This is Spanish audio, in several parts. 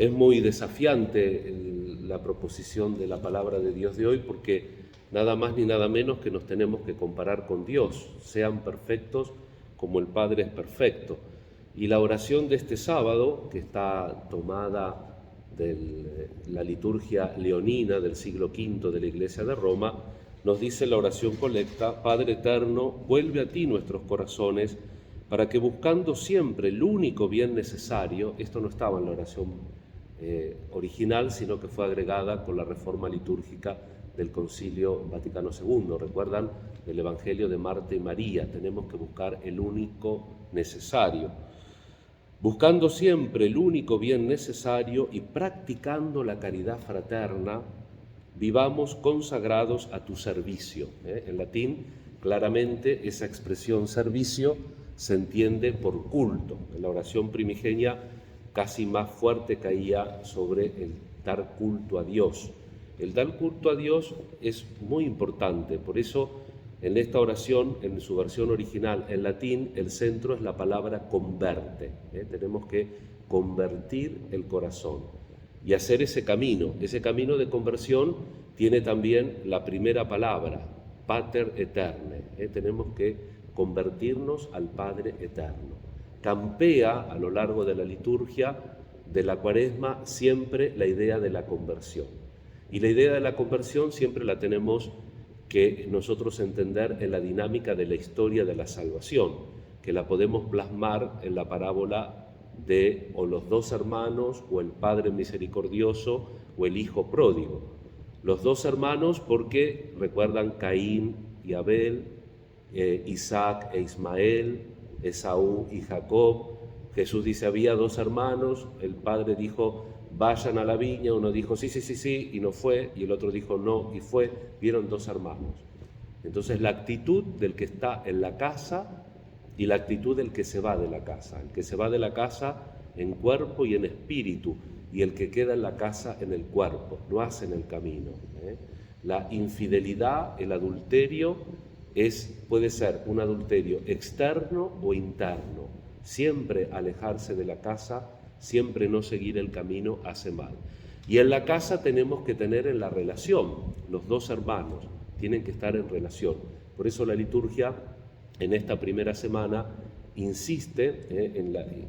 Es muy desafiante la proposición de la palabra de Dios de hoy, porque nada más ni nada menos que nos tenemos que comparar con Dios. Sean perfectos como el Padre es perfecto. Y la oración de este sábado, que está tomada de la liturgia leonina del siglo V de la Iglesia de Roma, nos dice la oración colecta: Padre eterno, vuelve a ti nuestros corazones, para que buscando siempre el único bien necesario, esto no estaba en la oración original, sino que fue agregada con la reforma litúrgica del Concilio Vaticano II. Recuerdan el Evangelio de Marta y María: tenemos que buscar el único necesario. Buscando siempre el único bien necesario y practicando la caridad fraterna, vivamos consagrados a tu servicio. En latín, claramente, esa expresión servicio se entiende por culto. En la oración primigenia casi más fuerte caía sobre el dar culto a Dios. El dar culto a Dios es muy importante, por eso en esta oración, en su versión original en latín, el centro es la palabra converte. Tenemos que convertir el corazón y hacer ese camino. Ese camino de conversión tiene también la primera palabra, Pater Eterne. Tenemos que convertirnos al Padre Eterno. Campea a lo largo de la liturgia de la Cuaresma siempre la idea de la conversión. Y la idea de la conversión siempre la tenemos que nosotros entender en la dinámica de la historia de la salvación, que la podemos plasmar en la parábola de o los dos hermanos, o el Padre misericordioso, o el Hijo pródigo. Los dos hermanos porque recuerdan Caín y Abel, Isaac e Ismael, Esaú y Jacob. Jesús dice: había dos hermanos, el padre dijo: vayan a la viña. Uno dijo sí, y no fue, y el otro dijo no, y fue. Vieron dos hermanos. Entonces la actitud del que está en la casa y la actitud del que se va de la casa. El que se va de la casa en cuerpo y en espíritu, y el que queda en la casa en el cuerpo, no hacen el camino. La infidelidad, el adulterio, puede ser un adulterio externo o interno. Siempre alejarse de la casa, siempre no seguir el camino hace mal. Y en la casa tenemos que tener en la relación, los dos hermanos tienen que estar en relación. Por eso la liturgia en esta primera semana insiste,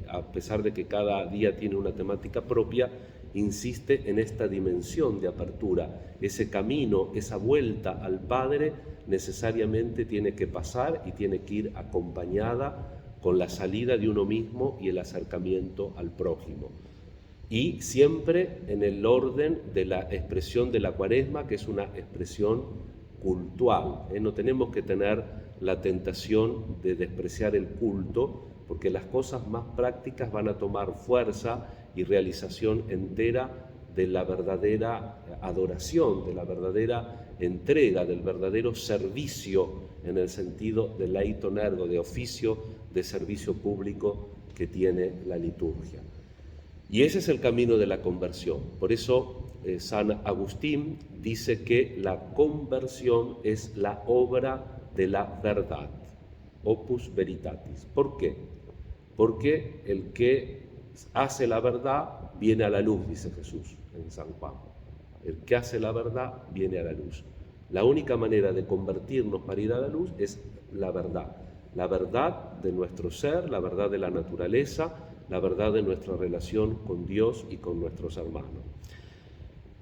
a pesar de que cada día tiene una temática propia, insiste en esta dimensión de apertura. Ese camino, esa vuelta al Padre necesariamente tiene que pasar y tiene que ir acompañada con la salida de uno mismo y el acercamiento al prójimo. Y siempre en el orden de la expresión de la Cuaresma, que es una expresión cultual. No tenemos que tener la tentación de despreciar el culto, porque las cosas más prácticas van a tomar fuerza y realización entera de la verdadera adoración, de la verdadera entrega, del verdadero servicio, en el sentido de laicum ergo, de oficio, de servicio público que tiene la liturgia. Y ese es el camino de la conversión. Por eso San Agustín dice que la conversión es la obra de la verdad, opus veritatis. ¿Por qué? Porque el que hace la verdad viene a la luz, dice Jesús en San Juan. El que hace la verdad viene a la luz. La única manera de convertirnos para ir a la luz es la verdad de nuestro ser, la verdad de la naturaleza, la verdad de nuestra relación con Dios y con nuestros hermanos.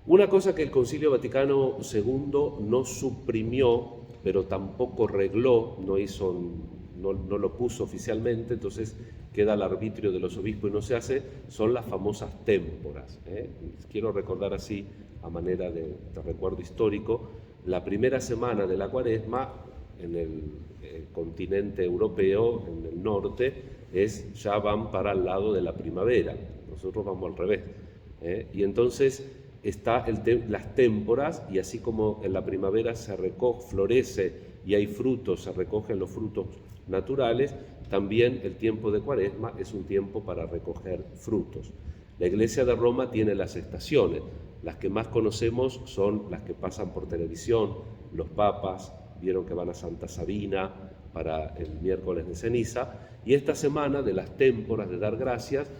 Una cosa que el Concilio Vaticano II no suprimió, pero tampoco regló, no lo puso oficialmente, entonces queda al arbitrio de los obispos y no se hace, son las famosas témporas. Quiero recordar así, a manera de recuerdo histórico, la primera semana de la Cuaresma en el continente europeo, en el norte, ya van para el lado de la primavera. Nosotros vamos al revés. Y entonces está las témporas, y así como en la primavera florece y hay frutos, se recogen los frutos naturales, también el tiempo de Cuaresma es un tiempo para recoger frutos. La Iglesia de Roma tiene las estaciones. Las que más conocemos son las que pasan por televisión. Los papas vieron que van a Santa Sabina para el miércoles de ceniza, y esta semana de las témporas de dar gracias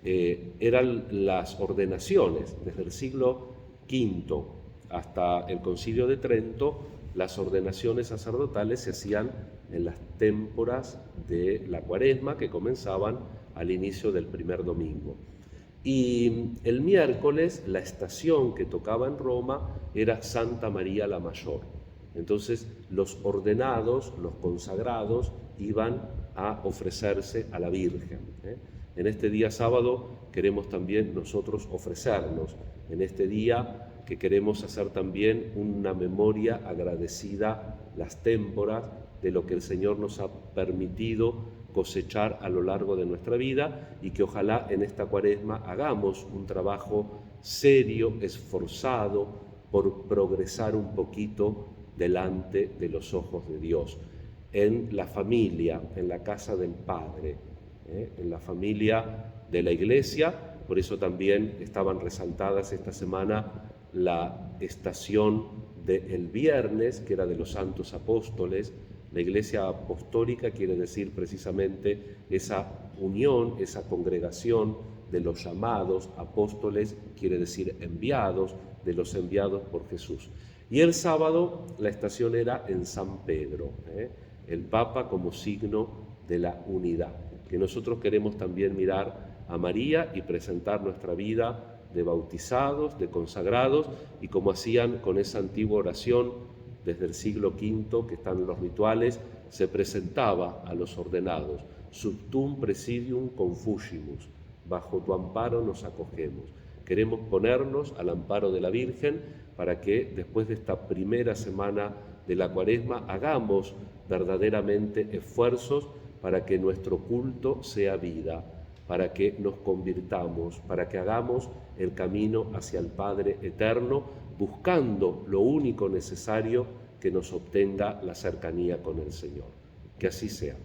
eran las ordenaciones. Desde el siglo V hasta el Concilio de Trento, las ordenaciones sacerdotales se hacían en las témporas de la Cuaresma, que comenzaban al inicio del primer domingo. Y el miércoles la estación que tocaba en Roma era Santa María la Mayor. Entonces los ordenados, los consagrados, iban a ofrecerse a la Virgen. En este día sábado queremos también nosotros ofrecernos, en este día que queremos hacer también una memoria agradecida, las témporas de lo que el Señor nos ha permitido cosechar a lo largo de nuestra vida, y que ojalá en esta Cuaresma hagamos un trabajo serio, esforzado, por progresar un poquito delante de los ojos de Dios, en la familia, en la casa del Padre, en la familia de la Iglesia. Por eso también estaban resaltadas esta semana la estación del viernes, que era de los santos apóstoles. La Iglesia apostólica quiere decir precisamente esa unión, esa congregación de los llamados. Apóstoles quiere decir enviados, de los enviados por Jesús. Y el sábado la estación era en San Pedro, el Papa como signo de la unidad, que nosotros queremos también mirar a María y presentar nuestra vida de bautizados, de consagrados, y como hacían con esa antigua oración desde el siglo V, que están en los rituales, se presentaba a los ordenados: Subtum presidium confugimus, bajo tu amparo nos acogemos. Queremos ponernos al amparo de la Virgen para que después de esta primera semana de la Cuaresma hagamos verdaderamente esfuerzos para que nuestro culto sea vida, para que nos convirtamos, para que hagamos el camino hacia el Padre eterno, buscando lo único necesario que nos obtenga la cercanía con el Señor. Que así sea.